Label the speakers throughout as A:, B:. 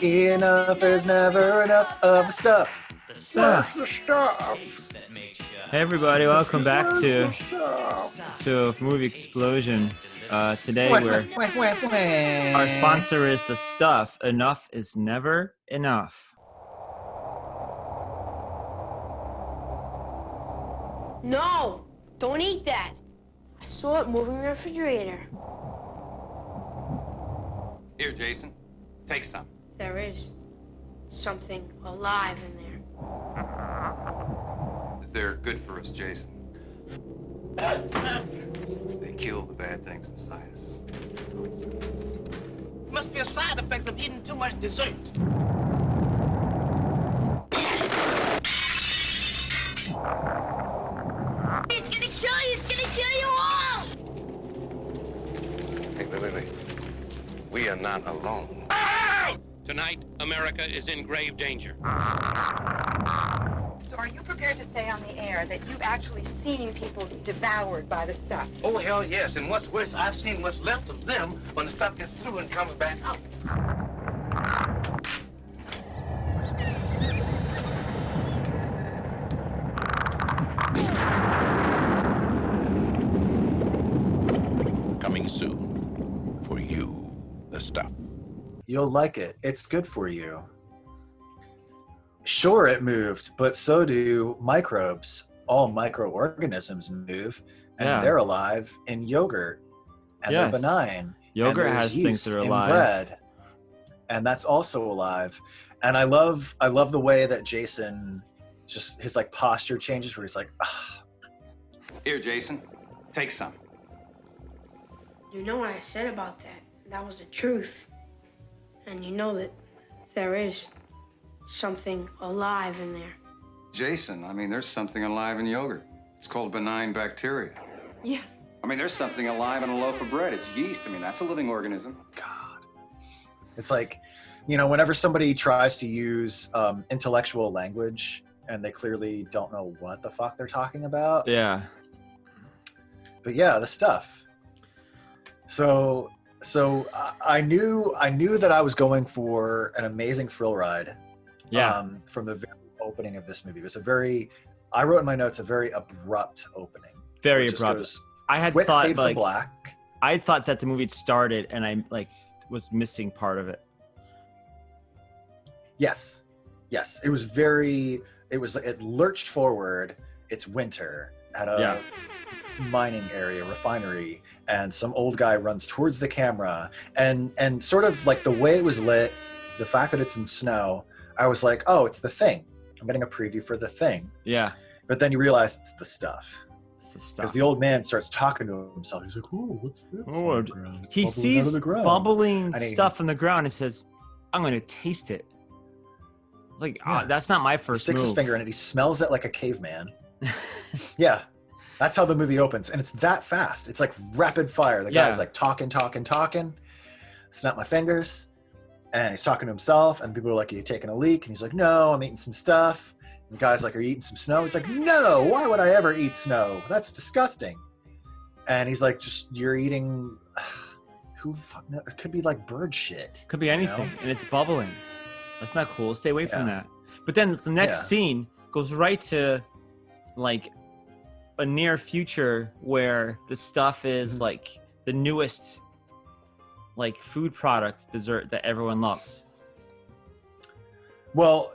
A: Enough is never enough of the stuff.
B: Stuff.
A: Where's the stuff?
B: Hey everybody, welcome back
A: Where's
B: to
A: the stuff?
B: Movie Explosion. Today
A: Wah,
B: we're
A: wah, wah, wah.
B: our sponsor is The Stuff. Enough is never enough.
C: No, don't eat that. I saw it moving in the refrigerator.
D: Here, Jason, take some.
C: There is something alive in there.
D: They're good for us, Jason. They kill the bad things inside us.
E: Must be a side effect of eating too much dessert.
C: It's gonna kill you! It's gonna kill you all!
D: Hey, wait. We are not alone.
F: Tonight, America is in grave danger.
G: So are you prepared to say on the air that you've actually seen people devoured by the stuff?
E: Oh, hell yes. And what's worse, I've seen what's left of them when the stuff gets through and comes back out.
F: Coming soon for you, the stuff.
A: You'll like it. It's good for you. Sure, it moved, but so do microbes. All microorganisms move, and
B: Yeah.
A: they're alive in yogurt, and
B: Yes.
A: they're benign.
B: Yogurt
A: and there's
B: has things
A: yeast
B: that are
A: in
B: alive.
A: bread, and that's also alive. And I love the way that Jason, just his like posture changes, where he's like, ah.
D: Here, Jason, take some.
C: You know what I said about that. That was the truth. And you know that there is something alive in there.
D: Jason, I mean, there's something alive in yogurt. It's called benign bacteria.
G: Yes.
D: I mean, there's something alive in a loaf of bread. It's yeast. I mean, that's a living organism.
A: God. It's like, whenever somebody tries to use intellectual language and they clearly don't know what the fuck they're talking about.
B: Yeah.
A: But yeah, the stuff. So I knew that I was going for an amazing thrill ride.
B: Yeah.
A: From the very opening of this movie. It was I wrote in my notes, a very abrupt opening.
B: Very
A: It just
B: abrupt.
A: goes,
B: I had
A: "Quit,
B: thought
A: fade from
B: like
A: black."
B: I thought that the movie had started and I was missing part of it.
A: Yes. It lurched forward. It's winter at a mining area, refinery, and some old guy runs towards the camera, and sort of like the way it was lit, the fact that it's in snow, I was like, oh, it's The Thing. I'm getting a preview for The Thing.
B: Yeah.
A: But then you realize it's the stuff.
B: It's the stuff.
A: Because the old man starts talking to himself. He's like, oh, what's this?
B: Oh,
A: on the ground? It's
B: He
A: bubbling out of
B: sees
A: the ground."
B: bubbling
A: And he-
B: stuff on the ground and says, I'm going to taste it. It's like,
A: Yeah.
B: that's not my
A: He
B: first
A: sticks
B: move.
A: his finger in it. He smells it like a caveman. Yeah. That's how the movie opens. And it's that fast. It's like rapid fire. The guy's
B: Yeah.
A: like talking. Snap my fingers. And he's talking to himself. And people are like, are you taking a leak? And he's like, no, I'm eating some stuff. And the guy's like, are you eating some snow? He's like, no, why would I ever eat snow? That's disgusting. And he's like, you're eating, who fuck knows? It could be like bird shit.
B: Could be anything. And it's bubbling. That's not cool. Stay away from
A: Yeah.
B: that. But then the next
A: Yeah.
B: scene goes right to like a near future where the stuff is like the newest like food product dessert that everyone loves.
A: Well,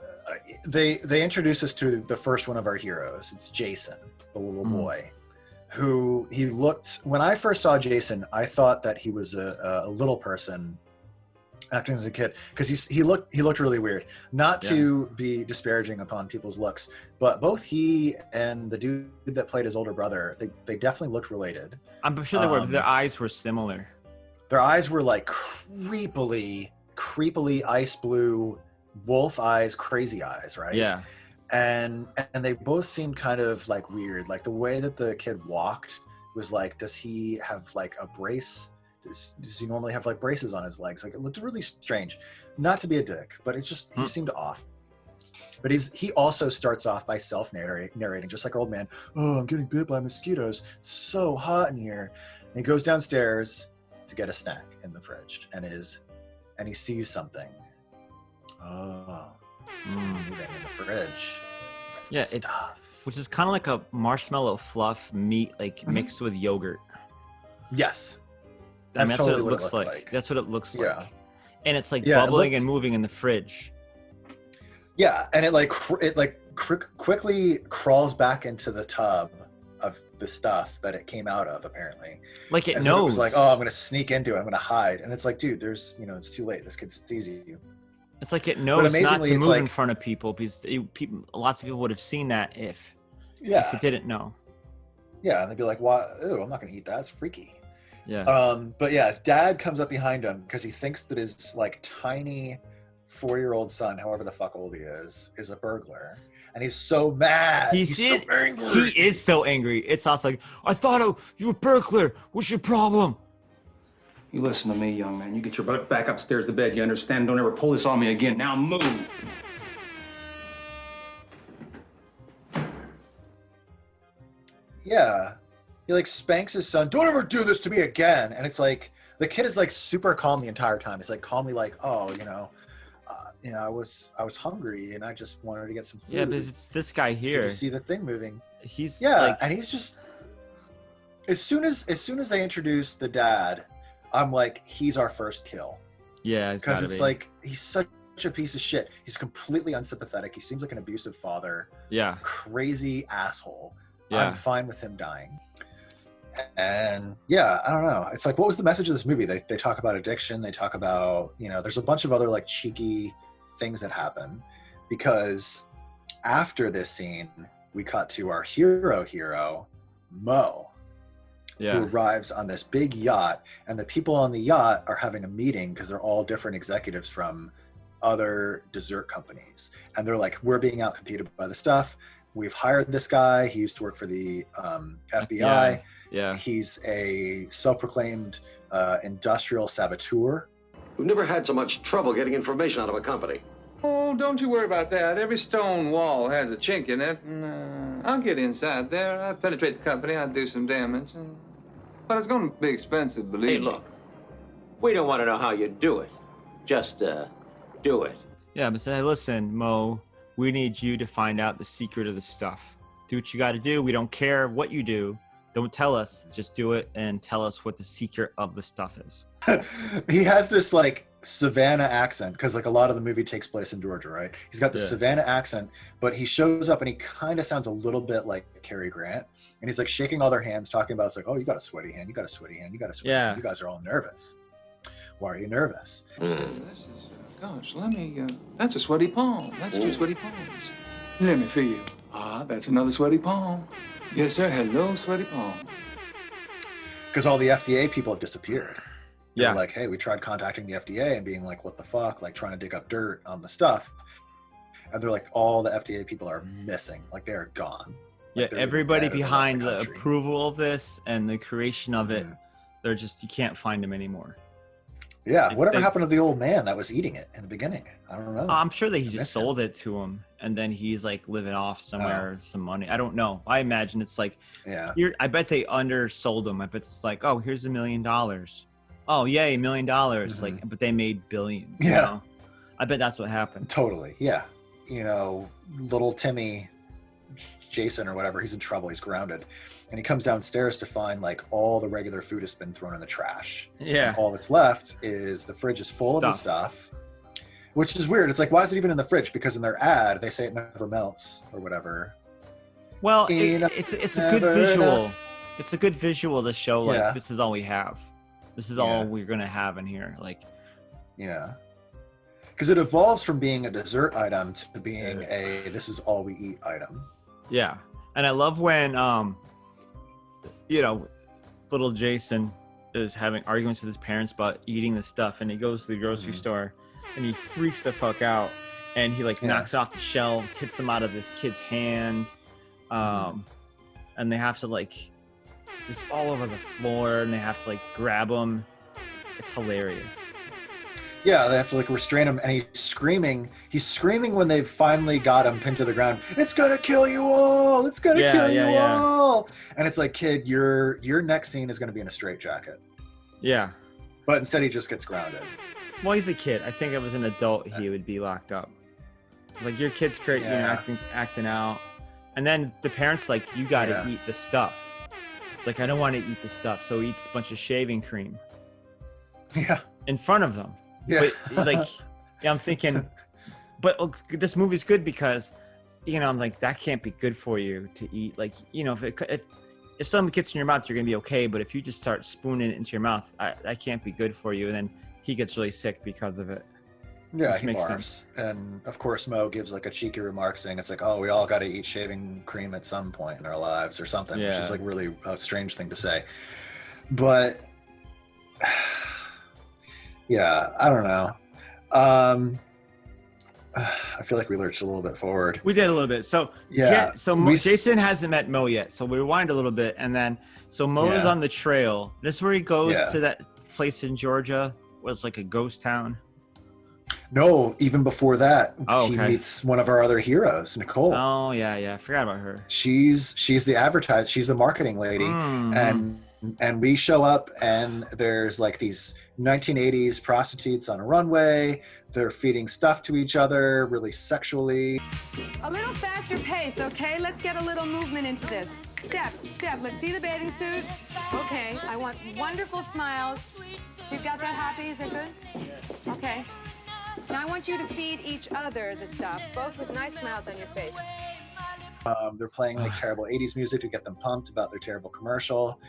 A: they introduce us to the first one of our heroes. It's Jason, the little boy, who when I first saw Jason, I thought that he was a little person acting as a kid, because he looked really weird. Not to be disparaging upon people's looks, but both he and the dude that played his older brother, they definitely looked related.
B: I'm sure they were. Their eyes were similar.
A: Their eyes were like creepily ice blue, wolf eyes, crazy eyes, right?
B: Yeah.
A: And they both seemed kind of like weird. Like the way that the kid walked was like, does he have like a brace? Does he normally have like braces on his legs? Like it looked really strange. Not to be a dick, but it's just he seemed off. But he also starts off by self-narrating, just like our old man. Oh, I'm getting bit by mosquitoes. It's so hot in here. And he goes downstairs to get a snack in the fridge, and he sees something. Oh, it's moving in the fridge. That's
B: Yeah,
A: the stuff.
B: which is kind of like a marshmallow fluff meat, like mixed with yogurt.
A: Yes.
B: I mean, that's
A: totally
B: what it looks like. That's what it looks
A: Yeah.
B: like. And it's like
A: Yeah,
B: bubbling and moving in the fridge.
A: Yeah, and it quickly crawls back into the tub of the stuff that it came out of, apparently.
B: Like it
A: As if
B: knows.
A: It was like, oh, I'm gonna sneak into it. I'm gonna hide, and it's like, dude, there's, it's too late. This kid sees you.
B: It's like it knows not
A: amazingly,
B: to
A: it's
B: move in
A: like-
B: front of people because lots of people would have seen that if
A: Yeah,
B: it didn't know.
A: yeah, and they'd be like, "Why? Ooh, I'm not gonna eat that. It's freaky."
B: Yeah.
A: But yeah, his dad comes up behind him because he thinks that his like tiny 4-year-old son, however the fuck old he is a burglar, and he's so mad. He's so angry.
B: He is so angry. It's also like, I thought you were a burglar. What's your problem?
H: You listen to me, young man. You get your butt back upstairs to bed. You understand? Don't ever pull this on me again. Now move.
A: Yeah. He like spanks his son. Don't ever do this to me again. And it's like the kid is like super calm the entire time. He's like calmly like, oh, I was hungry and I just wanted to get some food.
B: Yeah, but it's this guy here.
A: Did you see the thing moving?
B: He's
A: and he's just as soon as they introduce the dad, I'm like, he's our first kill.
B: Yeah,
A: because it's like he's such a piece of shit. He's completely unsympathetic. He seems like an abusive father.
B: Yeah,
A: crazy asshole.
B: Yeah.
A: I'm fine with him dying. And yeah, I don't know. It's like, what was the message of this movie? They talk about addiction. They talk about, there's a bunch of other like cheeky things that happen, because after this scene, we cut to our hero, Mo, who arrives on this big yacht, and the people on the yacht are having a meeting because they're all different executives from other dessert companies. And they're like, we're being outcompeted by the stuff. We've hired this guy. He used to work for the FBI.
B: Yeah.
A: He's a self-proclaimed industrial saboteur.
I: We've never had so much trouble getting information out of a company.
J: Oh, don't you worry about that. Every stone wall has a chink in it. And, I'll get inside there. I'll penetrate the company. I'll do some damage. But it's going to be expensive, believe me.
K: Hey, look. We don't want to know how you do it. Just, do it.
B: Yeah, but say, listen, Mo, we need you to find out the secret of the stuff. Do what you got to do. We don't care what you do. Don't tell us. Just do it and tell us what the secret of the stuff is.
A: He has this like Savannah accent because like a lot of the movie takes place in Georgia, right? He's got the Savannah accent, but he shows up and he kind of sounds a little bit like Cary Grant. And he's like shaking all their hands, talking about, it's like, oh, you got a sweaty hand. You got a sweaty hand. You got a sweaty hand. You guys are all nervous. Why are you nervous?
J: This is, gosh, let me, that's a sweaty palm. That's two sweaty palms. Let me feel. Ah, that's another sweaty palm. Yes, sir. Hello, sweaty palm.
A: Because all the FDA people have disappeared.
B: Yeah.
A: They're like, hey, we tried contacting the FDA and being like, what the fuck? Like trying to dig up dirt on the stuff. And they're like, all the FDA people are missing. Like they are gone.
B: Yeah,
A: Like,
B: everybody behind the approval of this and the creation of it, they're just, you can't find them anymore.
A: Yeah, whatever happened to the old man that was eating it in the beginning? I don't know.
B: I'm sure that he just sold it to him, and then he's like living off somewhere, some money. I don't know. I imagine it's like, I bet they undersold him. I bet it's like, oh, here's $1 million. Oh, yay, $1 million. Like, but they made billions. You know? I bet that's what happened.
A: Totally. Yeah. Little Timmy, Jason or whatever, he's in trouble. He's grounded. And he comes downstairs to find like all the regular food has been thrown in the trash.
B: Yeah.
A: And all that's left is the fridge is full of the stuff, which is weird. It's like, why is it even in the fridge? Because in their ad, they say it never melts or whatever.
B: Well, it's a good visual. It's a good visual to show like, this is all we have. This is all we're going to have in here. Like,
A: yeah. Because it evolves from being a dessert item to being a this is all we eat item.
B: Yeah. And I love when, little Jason is having arguments with his parents about eating the stuff, and he goes to the grocery store and he freaks the fuck out, and he like knocks off the shelves, hits them out of this kid's hand, and they have to like just all over the floor, and they have to like grab him. It's hilarious.
A: Yeah, they have to like restrain him, and he's screaming. He's screaming when they've finally got him pinned to the ground. It's gonna kill you all! It's gonna kill you all! And it's like, kid, your next scene is gonna be in a straitjacket.
B: Yeah.
A: But instead, he just gets grounded.
B: Well, he's a kid. I think if it was an adult, he would be locked up. Like, your kid's great, acting out. And then the parents like, you gotta eat the stuff. It's like, I don't want to eat the stuff. So he eats a bunch of shaving cream.
A: Yeah.
B: In front of them.
A: Yeah.
B: But like, I'm thinking, but this movie's good because, I'm like, that can't be good for you to eat. Like, if something gets in your mouth, you're gonna be okay. But if you just start spooning it into your mouth, that can't be good for you. And then he gets really sick because of it.
A: Yeah,
B: Which
A: he
B: makes
A: barfs.
B: sense.
A: And of course, Mo gives like a cheeky remark saying it's like, oh, we all got to eat shaving cream at some point in our lives or something, which is like really a strange thing to say. But yeah, I don't know. I feel like we lurched a little bit forward.
B: We did a little bit. So Jason hasn't met Mo yet. So we rewind a little bit, and then Mo's on the trail. This is where he goes to that place in Georgia where it's like a ghost town.
A: No, even before that, he meets one of our other heroes, Nicole.
B: Oh yeah, I forgot about her.
A: She's the marketing lady, and we show up, and there's like these 1980s prostitutes on a runway. They're feeding stuff to each other, really sexually.
L: A little faster pace, okay? Let's get a little movement into this. Step. Let's see the bathing suit. Okay, I want wonderful smiles. You've got that happy? Is that good? Okay. Now I want you to feed each other the stuff, both with nice smiles on your face.
A: They're playing like terrible 80s music to get them pumped about their terrible commercial.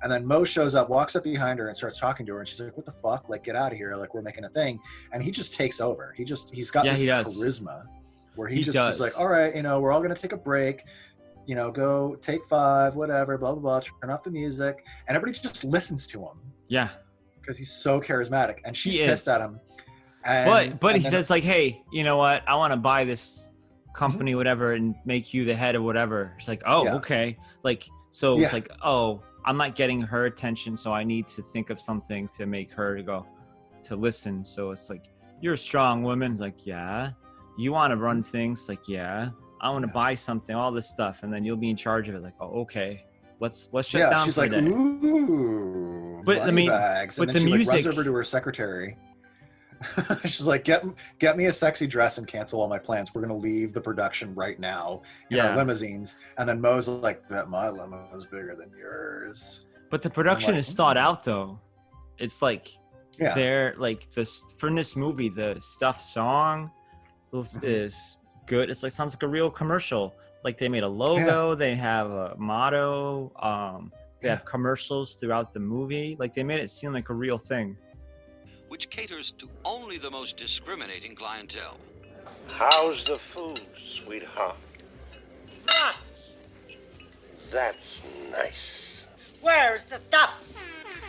A: And then Mo shows up, walks up behind her and starts talking to her. And she's like, what the fuck? Like, get out of here. Like, we're making a thing. And he just takes over. He's got this charisma where he's like, all right, we're all going to take a break. Go take 5, whatever, blah, blah, blah. Turn off the music. And everybody just listens to him.
B: Yeah.
A: Because he's so charismatic. And she's pissed at him.
B: But he says like, hey, you know what? I want to buy this company, whatever, and make you the head of whatever. It's like, oh, okay. Like, so it's like, oh, I'm not getting her attention, so I need to think of something to make her to listen. So it's like, you're a strong woman. Like, yeah. You want to run things? Like, yeah. I want to buy something, all this stuff, and then you'll be in charge of it. Like, oh, okay. Let's shut down
A: she's
B: for
A: like,
B: a day.
A: Ooh,
B: but I mean,
A: bags. And
B: but
A: then
B: the
A: she
B: music
A: runs over to her secretary. She's like, get me a sexy dress and cancel all my plans. We're gonna leave the production right now in our limousines. And then Mo's like, bet my limo is bigger than yours.
B: But the production is thought out though. It's like they're like from this movie, the stuff song is good. It's like sounds like a real commercial. Like they made a logo, they have a motto, they have commercials throughout the movie. Like they made it seem like a real thing.
M: Which caters to only the most discriminating clientele.
N: How's the food, sweetheart?
E: Ah!
N: That's nice.
E: Where's the stuff?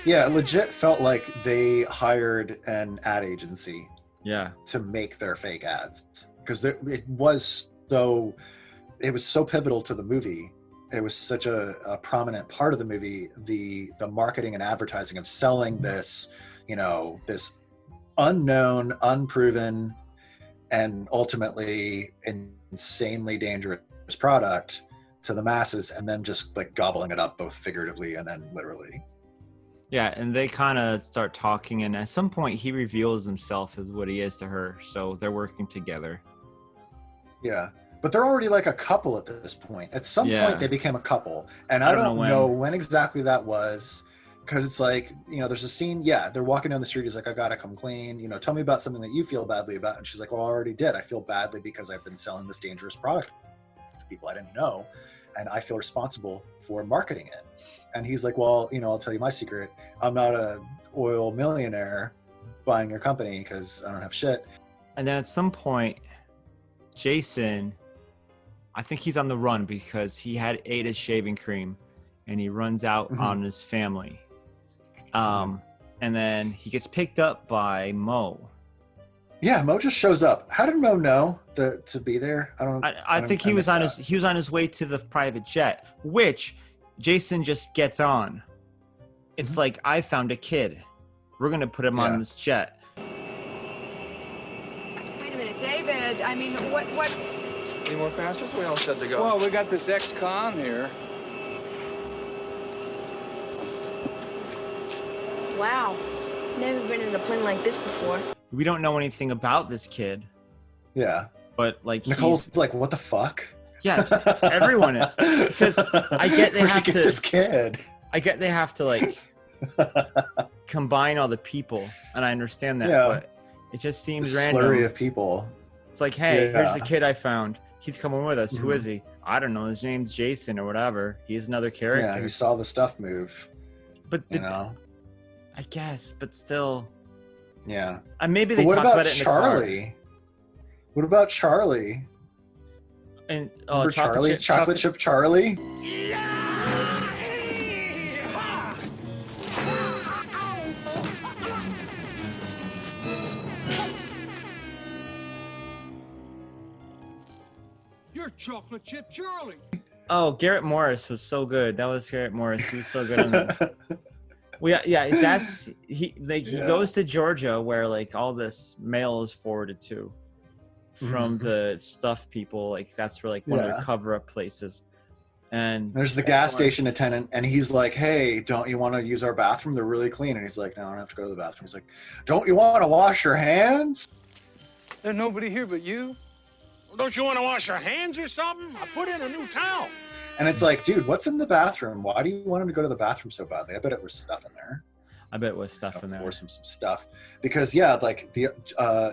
A: Yeah, it legit felt like they hired an ad agency to make their fake ads. Because it was so pivotal to the movie. It was such a prominent part of the movie, the marketing and advertising of selling this, this unknown, unproven, and ultimately insanely dangerous product to the masses, and then just like gobbling it up both figuratively and then literally.
B: Yeah, and they kind of start talking, and at some point he reveals himself as what he is to her, so they're working together.
A: Yeah, but they're already like a couple at this point. At some point they became a couple, and I don't know when exactly that was. Because it's like, there's a scene, they're walking down the street. He's like, I gotta come clean. Tell me about something that you feel badly about. And she's like, well, I already did. I feel badly because I've been selling this dangerous product to people I didn't know. And I feel responsible for marketing it. And he's like, well, I'll tell you my secret. I'm not a oil millionaire buying your company because I don't have shit.
B: And then at some point, Jason, I think he's on the run because he had ate his shaving cream and he runs out on his family. And then he gets picked up by Mo. Yeah,
A: Mo just shows up. How did Mo know to be there?
B: I think he was on his way to the private jet, which Jason just gets on. It's like, I found a kid. We're gonna put him on this jet.
L: Wait a minute, David. I mean, what?
J: Any more passengers? We all set to go. Well, we got this ex-con here.
C: Wow, never been in a plane like this before.
B: we don't know anything about this kid.
A: Yeah.
B: But like
A: Nicole's like, what the fuck?
B: Yeah, everyone is, because I get they have to
A: this kid.
B: I get they have to like combine all the people, and I understand that,
A: Yeah.
B: but it just seems
A: Slurry
B: random.
A: of people.
B: It's like, hey, here's the
A: Yeah.
B: kid I found. He's coming with us. Who
A: Mhm.
B: is he? I don't know. His name's Jason or whatever. He's another character.
A: Yeah, he saw the stuff move.
B: But
A: you know.
B: I guess, but still.
A: Yeah.
B: And maybe
A: But
B: they
A: what
B: talk
A: about
B: about it in the car.
A: Charlie? What about Charlie?
B: And
A: Remember Charlie, chocolate chip Charlie.
O: You're chocolate chip Charlie.
B: Oh, Garrett Morris was so good. That was Garrett Morris. He was so good on this. Well, yeah, that's he goes to Georgia where like all this mail is forwarded to from the stuff people. Like that's where like one of
A: Yeah.
B: their cover-up places. And
A: There's the gas station attendant, and he's like, "Hey, don't you want to use our bathroom? They're really clean." And he's like, "No, I don't have to go to the bathroom." He's like, "Don't you want to wash your hands?"
O: There's nobody here but you.
E: Don't you want to wash your hands or something? I put in a new towel.
A: And it's like, dude, what's in the bathroom? Why do you want him to go to the bathroom so badly? I bet it was stuff in there.
B: I bet it was stuff in there.
A: Force him some stuff, because yeah, like the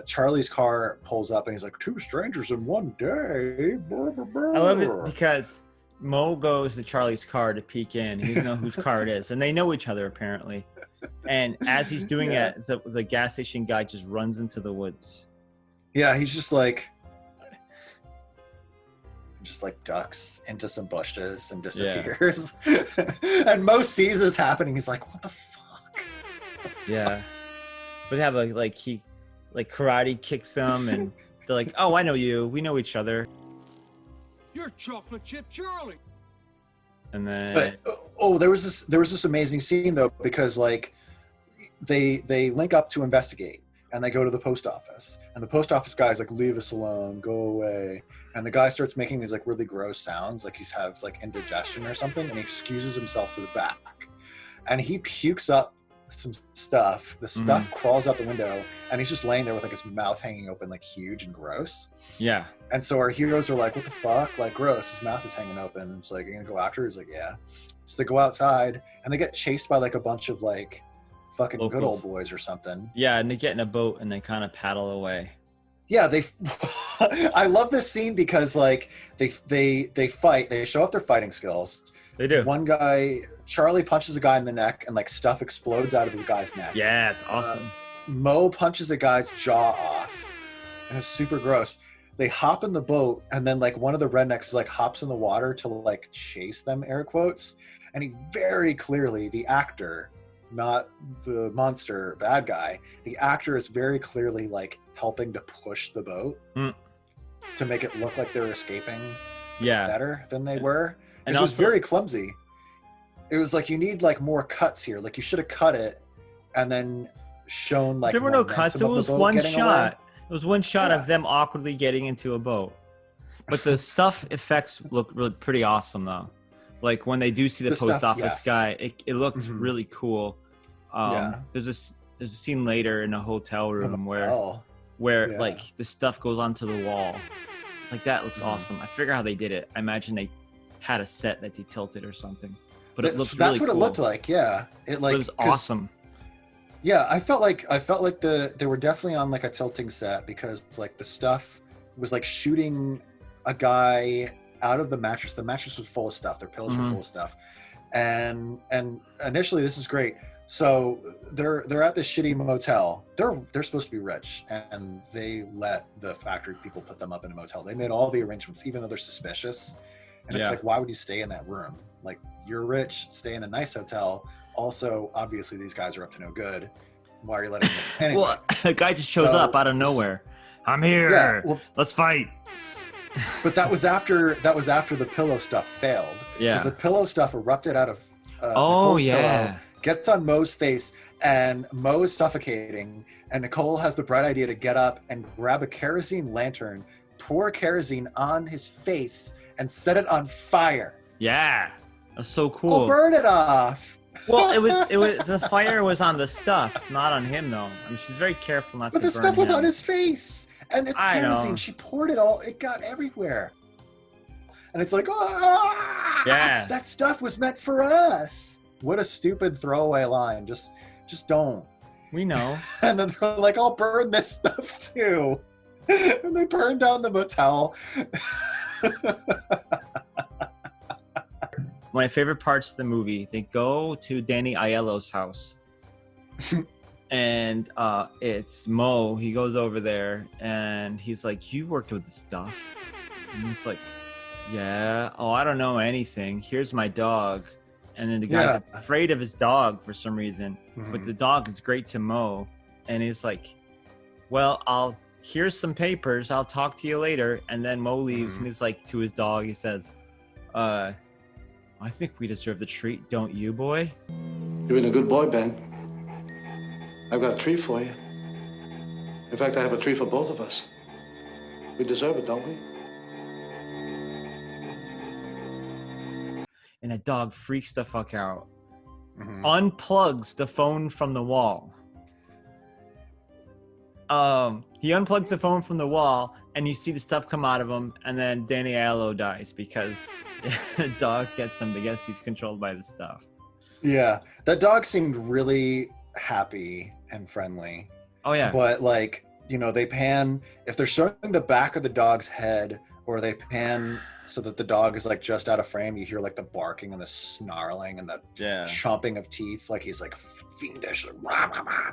A: Charlie's car pulls up, and he's like, "Two strangers in one day."
B: I love it because Mo goes to Charlie's car to peek in. He doesn't know whose car it is, and they know each other apparently. And as he's doing it, the gas station guy just runs into the woods.
A: Yeah, he's just like ducks into some bushes and disappears. And Mo sees this happening. He's like, "What the fuck?"
B: Yeah, but they have like he like karate kicks them, and they're like, "Oh, I know you. We know each other."
O: You're chocolate chip Charlie.
B: And then
A: But there was this amazing scene though, because like they link up to investigate, and they go to the post office, and the post office guy's like, "Leave us alone, go away." And the guy starts making these like really gross sounds, like he has like indigestion or something, and he excuses himself to the back, and he pukes up some stuff. The stuff crawls out the window, and he's just laying there with like his mouth hanging open, like huge and gross.
B: yeah,
A: And so our heroes are like, "What the fuck? Like, gross. His mouth is hanging open." It's like, "You're gonna go after?" He's like, "Yeah." So they go outside, and they get chased by like a bunch of like fucking good
B: Locals.
A: old boys or something.
B: yeah, and they get in a boat and they kind of paddle away.
A: Yeah, they. I love this scene because like they fight. They show off their fighting skills.
B: They do.
A: One guy, Charlie, punches a guy in the neck, and like stuff explodes out of the guy's neck.
B: Yeah, it's awesome.
A: Mo punches a guy's jaw off, and it's super gross. They hop in the boat, and then like one of the rednecks like hops in the water to like chase them, air quotes, and he very clearly, the actor, not the monster bad guy, the actor is very clearly like helping to push the boat to make it look like they're escaping better than they were.
B: And
A: It was
B: also-
A: very clumsy. It was like, you need like more cuts here. Like you should have cut it and then shown like
B: there were no
A: momentum
B: cuts. It
A: of the
B: was
A: boat
B: one
A: getting
B: shot.
A: away.
B: It was one shot of them awkwardly getting into a boat. But the stuff effects look really pretty awesome though. Like when they do see the
A: The
B: post
A: stuff,
B: office
A: yes.
B: guy, it looked
A: Mhm.
B: really cool.
A: Yeah.
B: There's a scene later in a hotel room where
A: Yeah.
B: like the stuff goes onto the wall. It's like that looks
A: Mhm.
B: awesome. I figure how they did it. I imagine they had a set that they tilted or something. But it looked
A: That's
B: really
A: what
B: cool.
A: it looked like. Yeah, it like
B: It was
A: 'cause-
B: awesome.
A: Yeah, I felt like they were definitely on like a tilting set, because it's like the stuff was like shooting a guy out of the mattress. The mattress was full of stuff. Their pillows were
B: Mhm.
A: full of stuff, and initially this is great. So they're at this shitty motel. They're supposed to be rich, and they let the factory people put them up in a motel. They made all the arrangements, even though they're suspicious. And
B: Yeah.
A: it's like, why would you stay in that room? Like, you're rich, stay in a nice hotel. Also, obviously, these guys are up to no good. Why are you letting them? Anyway,
B: Well, a guy just shows
A: so
B: up out of nowhere. I'm here.
A: Yeah, well-
B: Let's fight.
A: but that was after the pillow stuff failed.
B: Yeah.
A: Because the pillow stuff erupted out of
B: Oh,
A: Nicole's
B: yeah.
A: pillow, gets on Mo's face, and Mo is suffocating, and Nicole has the bright idea to get up and grab a kerosene lantern, pour kerosene on his face, and set it on fire.
B: Yeah. That's so
A: Oh,
B: cool.
A: burn it off.
B: Well, it was the fire was on the stuff, not on him though. I mean, she's very careful not to
A: But
B: burn
A: the stuff was
B: him.
A: on his face, and it's
B: I
A: kerosene.
B: know.
A: She poured it all. It got everywhere, and it's like, ah,
B: Yeah.
A: that stuff was meant for us. What a stupid throwaway line. Just don't.
B: We know.
A: And then they're like, I'll burn this stuff too. And they burn down the motel.
B: My favorite parts of the movie, they go to Danny Aiello's house. And it's Mo. He goes over there and he's like, you worked with the stuff. And he's like, yeah. Oh, I don't know anything. Here's my dog. And then the guy's afraid of his dog for some reason. But the dog is great to Mo. And he's like, well, here's some papers. I'll talk to you later. And then Mo leaves and he's like, to his dog, he says, I think we deserve the treat, don't you, boy?
P: You've been a good boy, Ben. I've got a treat for you. In fact, I have a treat for both of us. We deserve it, don't we?
B: And the dog freaks the fuck out. Unplugs the phone from the wall. He unplugs the phone from the wall, and you see the stuff come out of him, and then Danny Aiello dies because the dog gets him. I guess he's controlled by the stuff.
A: Yeah, that dog seemed really happy and friendly.
B: Oh yeah.
A: But like, you know, they pan, if they're showing the back of the dog's head, or they pan so that the dog is like just out of frame, you hear like the barking and the snarling and the chomping of teeth, like he's like fiendish, like, rah, rah, rah.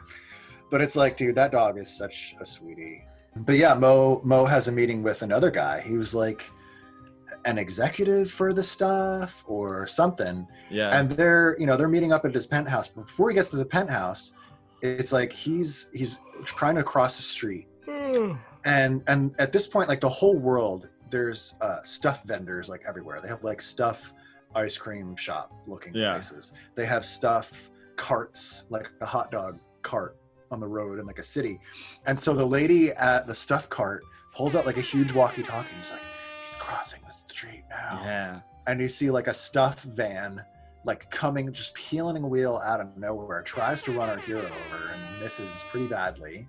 A: But it's like, dude, that dog is such a sweetie. But yeah, Mo has a meeting with another guy. He was like an executive for the stuff or something.
B: Yeah.
A: And they're meeting up at his penthouse. But before he gets to the penthouse, it's like he's trying to cross the street. And at this point, like the whole world, there's stuff vendors like everywhere. They have like stuff ice cream shop looking places. They have stuff carts, like a hot dog cart on the road in like a city. And so the lady at the stuff cart pulls out like a huge walkie-talkie. He's like, he's crossing the street now.
B: Yeah.
A: And you see like a stuff van like coming, just peeling a wheel out of nowhere, tries to run our hero over and misses pretty badly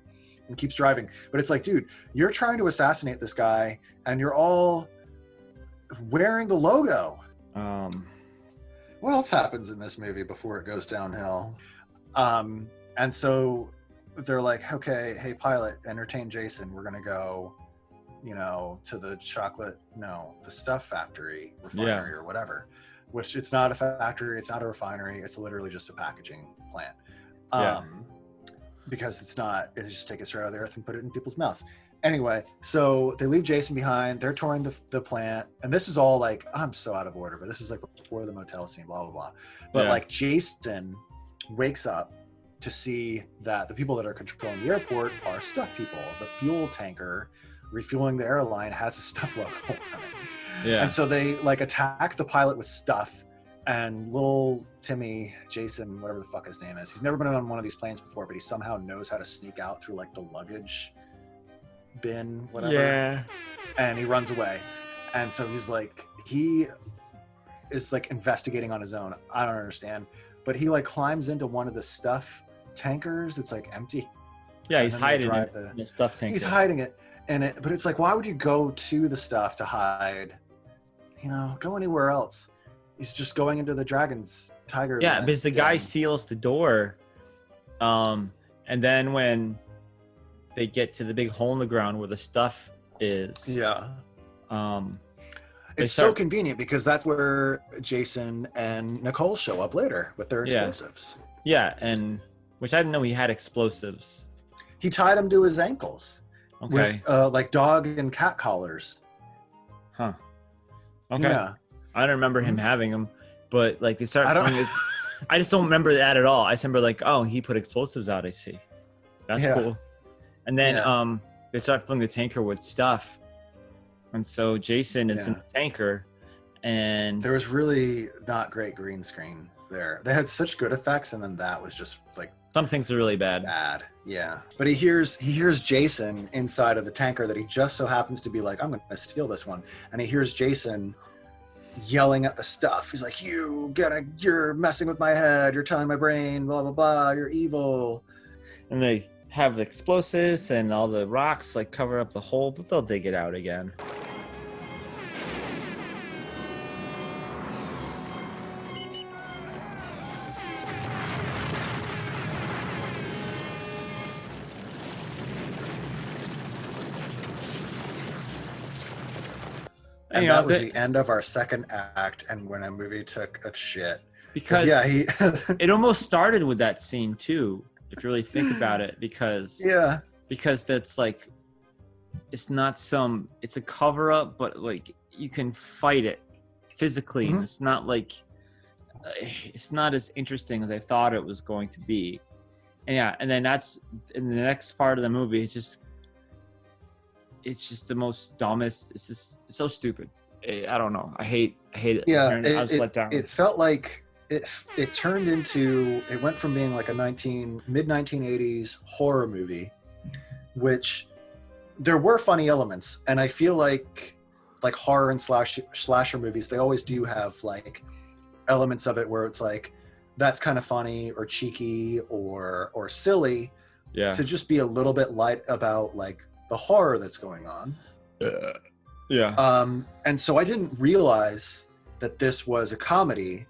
A: and keeps driving. But it's like, dude, you're trying to assassinate this guy and you're all wearing the logo. What else happens in this movie before it goes downhill? And so they're like, okay, hey, pilot, entertain Jason. We're going to go, to the the stuff factory, refinery or whatever, which it's not a factory. It's not a refinery. It's literally just a packaging plant. Because they just take it straight out of the earth and put it in people's mouths. Anyway, so they leave Jason behind. They're touring the plant. And this is all like, I'm so out of order, but this is like before the motel scene, blah, blah, blah. But like Jason wakes up to see that the people that are controlling the airport are stuff people. The fuel tanker refueling the airline has a stuff logo on it.
B: Yeah.
A: And so they like attack the pilot with stuff, and little Timmy, Jason, whatever the fuck his name is, he's never been on one of these planes before, but he somehow knows how to sneak out through like the luggage bin, whatever.
B: Yeah.
A: And he runs away. And so he is like investigating on his own. I don't understand. But he like climbs into one of the stuff tankers. It's like empty.
B: Yeah, he's hiding it in the stuff tanker.
A: He's hiding it in it. But it's like, why would you go to the stuff to hide? Go anywhere else. He's just going into the dragon's tiger.
B: Yeah, because the guy seals the door. And then when they get to the big hole in the ground where the stuff is.
A: Yeah. It's so convenient because that's where Jason and Nicole show up later with their explosives.
B: Yeah, and which I didn't know he had explosives.
A: He tied them to his ankles.
B: Okay.
A: With like dog and cat collars.
B: Huh. Okay.
A: Yeah.
B: I don't remember him having them, but like they start throwing his, I just don't remember that at all. I just remember like, oh, he put explosives out, I see. That's cool. And then they start filling the tanker with stuff. And so Jason is in the tanker, and
A: there was really not great green screen there. They had such good effects, and then that was just like
B: some things are really bad.
A: Yeah. But he hears Jason inside of the tanker that he just so happens to be like, I'm going to steal this one, and he hears Jason yelling at the stuff. He's like, you're messing with my head. You're telling my brain, blah, blah, blah. You're evil.
B: And they have the explosives and all the rocks like cover up the hole, but they'll dig it out again.
A: And that was the end of our second act, and when a movie took a shit.
B: Because it almost started with that scene too, if you really think about it, because that's like, it's a cover up, but like you can fight it physically, and it's not like, it's not as interesting as I thought it was going to be. And then that's in the next part of the movie. It's just the most dumbest. It's so stupid. I don't know. I hate it.
A: Yeah,
B: I was let down.
A: It felt like it turned into, it went from being like a mid-1980s horror movie, which there were funny elements, and I feel like horror and slasher movies, they always do have like elements of it where it's like, that's kind of funny or cheeky or silly, to just be a little bit light about like the horror that's going on. And so I didn't realize that this was a comedy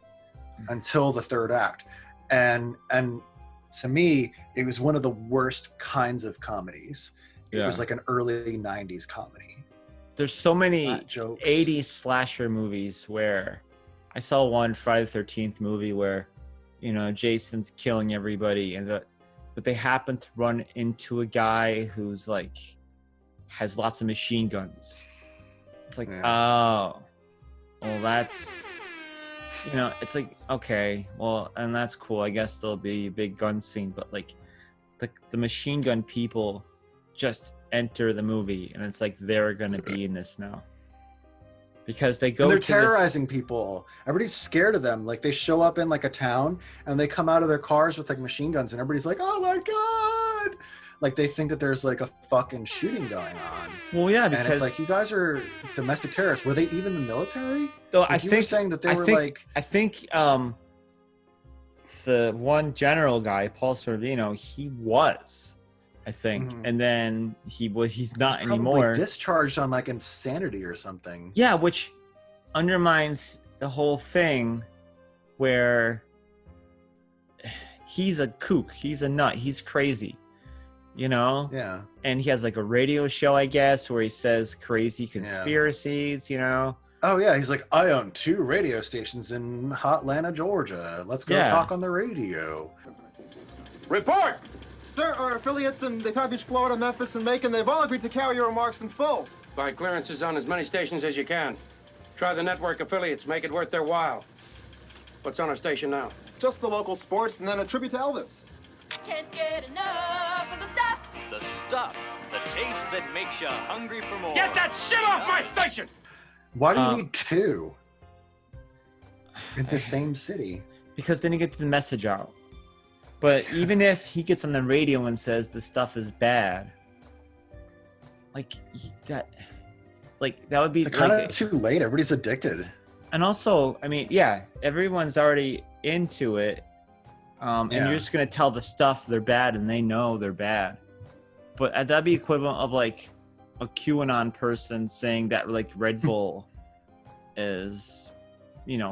A: until the third act. And to me, it was one of the worst kinds of comedies. It was like an early 90s comedy.
B: There's so many 80s slasher movies where I saw one Friday the 13th movie where, Jason's killing everybody, but they happen to run into a guy who's like, has lots of machine guns. It's like, oh, well, that's, it's like, okay, well, and that's cool. I guess there'll be a big gun scene, but like the machine gun people just enter the movie, and it's like they're going to be in this now. Because they go
A: and they're terrorizing people. Everybody's scared of them. Like they show up in like a town and they come out of their cars with like machine guns, and everybody's like, oh my God. Like they think that there's like a fucking shooting going on.
B: Well, yeah, because
A: and it's like, you guys are domestic terrorists. Were they even the military?
B: Though
A: like,
B: I
A: you
B: think
A: were saying that they were like.
B: I think the one general guy, Paul Sorvino, he was, I think, and then he's not anymore.
A: Discharged on like insanity or something.
B: Yeah, which undermines the whole thing, where he's a kook, he's a nut, he's crazy.
A: Yeah.
B: And he has like a radio show, I guess, where he says crazy conspiracies,
A: Oh yeah, he's like, I own 2 radio stations in Hotlanta, Georgia. Let's go talk on the radio.
Q: Report! Sir, our affiliates in the Palm Beach, Florida, Memphis, and Macon, they've all agreed to carry your remarks in full.
F: Buy clearances on as many stations as you can. Try the network affiliates, make it worth their while. What's on our station now?
Q: Just the local sports, and then a tribute to Elvis.
R: Can't get enough of the stuff. The stuff, the taste that makes you hungry for more.
F: Get that shit off my station!
A: Why do you need 2 in the same city?
B: Because then you get the message out. But even if he gets on the radio and says the stuff is bad, that would be
A: kind of too late. Everybody's addicted.
B: And also, I mean, everyone's already into it. And you're just going to tell the stuff they're bad, and they know they're bad. But that'd be equivalent of like a QAnon person saying that like Red Bull is,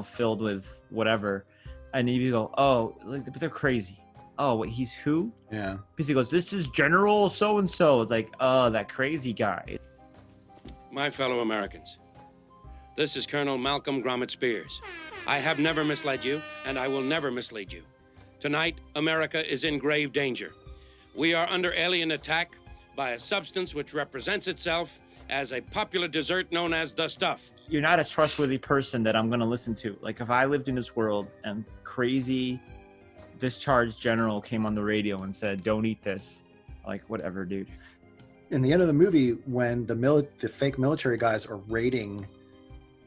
B: filled with whatever. And you go, oh, but they're crazy. Oh, wait, he's who?
A: Yeah.
B: Because he goes, this is General so-and-so. It's like, oh, that crazy guy.
F: My fellow Americans, this is Colonel Malcolm Gromit Spears. I have never misled you, and I will never mislead you. Tonight, America is in grave danger. We are under alien attack by a substance which represents itself as a popular dessert known as the stuff.
B: You're not a trustworthy person that I'm going to listen to. Like, if I lived in this world and crazy discharged general came on the radio and said, don't eat this, like, whatever, dude.
A: In the end of the movie, when the fake military guys are raiding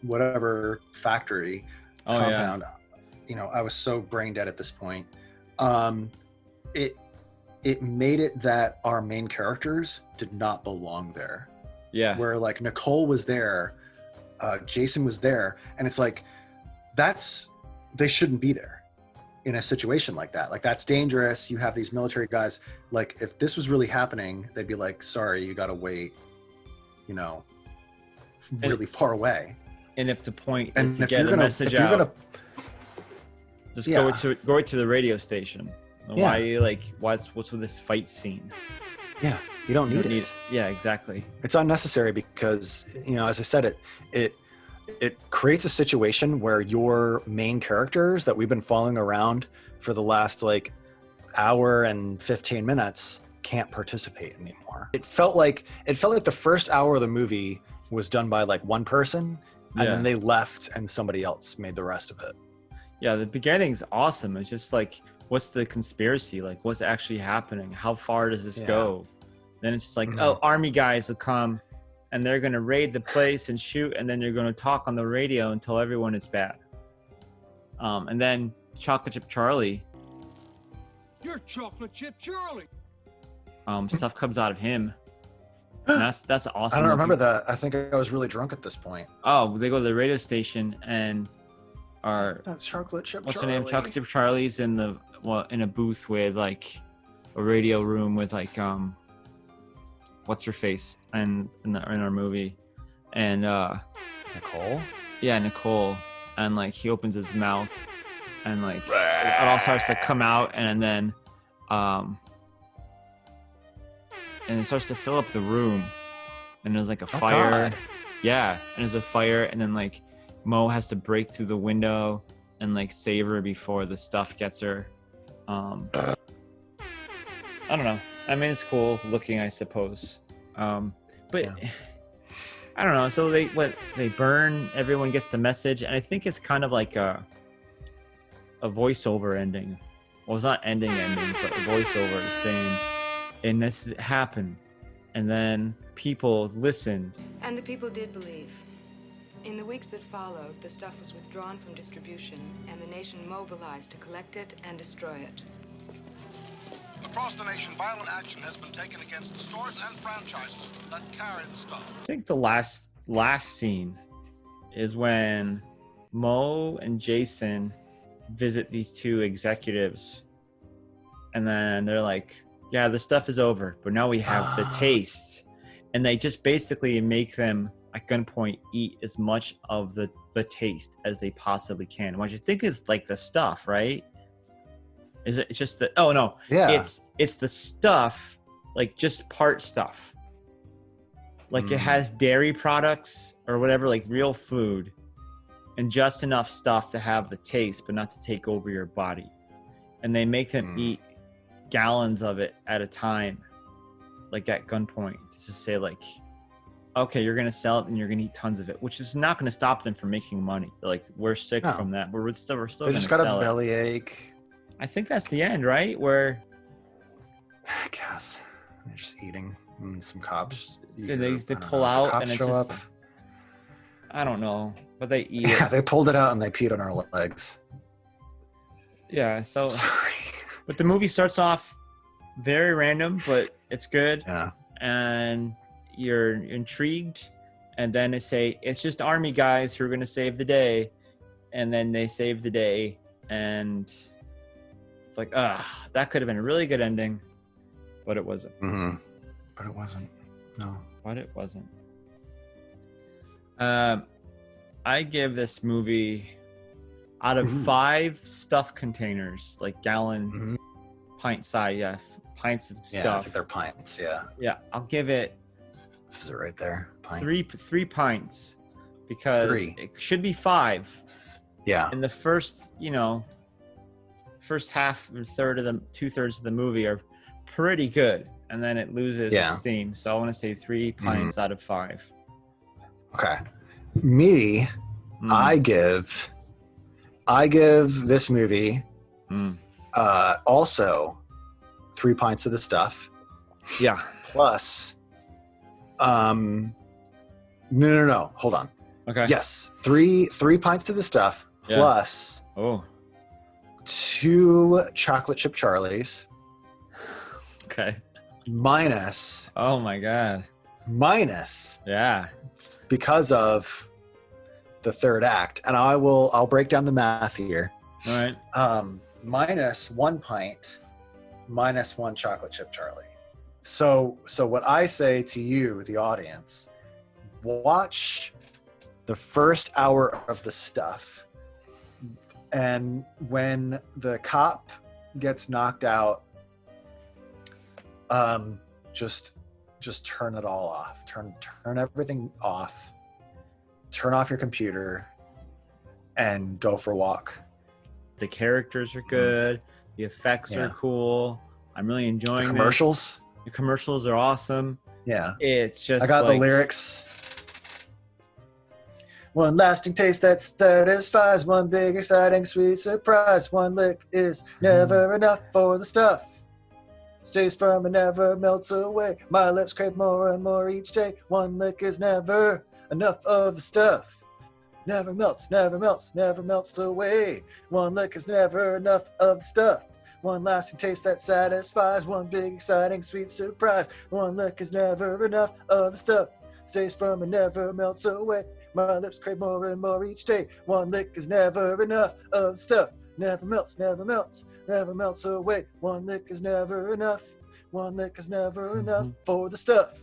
A: whatever factory compound, I was so brain dead at this point. It made it that our main characters did not belong there.
B: Yeah.
A: Where like Nicole was there, Jason was there, and it's like they shouldn't be there in a situation like that. Like, that's dangerous. You have these military guys. Like, if this was really happening, they'd be like, sorry, you got to wait, really far away.
B: And if the point is to get a
A: gonna,
B: message out, just
A: Yeah.
B: go right to the radio station.
A: Yeah.
B: What's with this fight scene?
A: Yeah, you don't need it.
B: Yeah, exactly.
A: It's unnecessary because, as I said, it creates a situation where your main characters that we've been following around for the last hour and 15 minutes can't participate anymore. It felt like the first hour of the movie was done by one person, and then they left and somebody else made the rest of it.
B: Yeah, the beginning's awesome. It's just what's the conspiracy? What's actually happening? How far does this go? Then it's just army guys will come and they're going to raid the place and shoot, and then you're going to talk on the radio and tell everyone it's bad. And then Chocolate Chip Charlie.
O: You're Chocolate Chip Charlie.
B: Stuff comes out of him. And that's awesome.
A: I don't remember that. I think I was really drunk at this point.
B: Oh, they go to the radio station and
A: That's Chocolate Chip
B: what's
A: Charlie.
B: her name? Chocolate Chip Charlie's in a booth with a radio room with what's her face in our movie, and
A: Nicole.
B: Yeah, Nicole, and he opens his mouth, and it all starts to come out, and then and it starts to fill up the room, and there's a fire.
A: God.
B: Yeah, and there's a fire, and then Mo has to break through the window and save her before the stuff gets her. I don't know. I mean, it's cool looking, I suppose. But yeah. I don't know. So they burn. Everyone gets the message, and I think it's kind of like a voiceover ending. Well, it's not ending, but a voiceover saying, "And this happened," and then people listened.
L: And the people did believe. In the weeks that followed, the stuff was withdrawn from distribution, and the nation mobilized to collect it and destroy it.
S: Across the nation, violent action has been taken against the stores and franchises that carry the stuff.
B: I think the last scene is when Mo and Jason visit these two executives, and then they're like, "Yeah, the stuff is over, but now we have the taste," and they just basically make them at gunpoint eat as much of the taste as they possibly can. What you think is the stuff, right? Is it just the? Oh no,
A: yeah,
B: it's the stuff, just part stuff. It has dairy products or whatever, real food, and just enough stuff to have the taste, but not to take over your body. And they make them eat gallons of it at a time, at gunpoint, to just say okay, you're gonna sell it and you're gonna eat tons of it, which is not gonna stop them from making money. They're we're sick from that, but we're still
A: They
B: gonna
A: just got
B: sell
A: a bellyache.
B: it. I think that's the end, right? Where
A: I guess they're just eating. Some cops.
B: They pull out and it's just. I don't know, but they eat
A: Yeah,
B: it.
A: they pulled it out and they peed on our legs.
B: Yeah, so.
A: Sorry.
B: But the movie starts off very random, but it's good.
A: Yeah.
B: And you're intrigued, and then they say it's just army guys who are going to save the day, and then they save the day, and it's that could have been a really good ending, but it wasn't.
A: Mm-hmm. But it wasn't. No.
B: But it wasn't. I give this movie, out of 5 stuff containers, gallon, pint size, pints of stuff.
A: Yeah, I think they're pints. Yeah.
B: Yeah, I'll give it.
A: This is it right there. Pint.
B: Three pints, because
A: 3.
B: it should be 5.
A: Yeah.
B: And the first half or 2/3 of the movie are pretty good, and then it loses steam. So I want to say 3 pints out of 5.
A: Okay. Me, I give this movie also 3 pints of the stuff.
B: Yeah.
A: Plus, no. Hold on.
B: Okay.
A: Yes, 3 pints of the stuff plus 2 chocolate chip Charlies.
B: Okay.
A: Minus.
B: Oh my God.
A: Minus.
B: Yeah.
A: Because of the third act, and I'll break down the math here.
B: All right.
A: Minus 1 pint, minus 1 chocolate chip Charlie. So what I say to you, the audience, watch the first hour of the stuff, and when the cop gets knocked out, just turn it all off. Turn everything off. Turn off your computer and go for a walk.
B: The characters are good. The effects are cool. I'm really enjoying
A: the commercials.
B: This. The commercials are awesome.
A: Yeah.
B: It's just
A: I got the lyrics. One lasting taste that satisfies, one big exciting sweet surprise. One lick is never enough for the stuff. Stays firm and never melts away. My lips crave more and more each day. One lick is never enough of the stuff. Never melts, never melts, never melts away. One lick is never enough of the stuff. One lasting taste that satisfies, one big exciting sweet surprise. One lick is never enough of the stuff. Stays firm and never melts away. My lips crave more and more each day. One lick is never enough of the stuff. Never melts, never melts, never melts away. One lick is never enough. One lick is never enough for the stuff.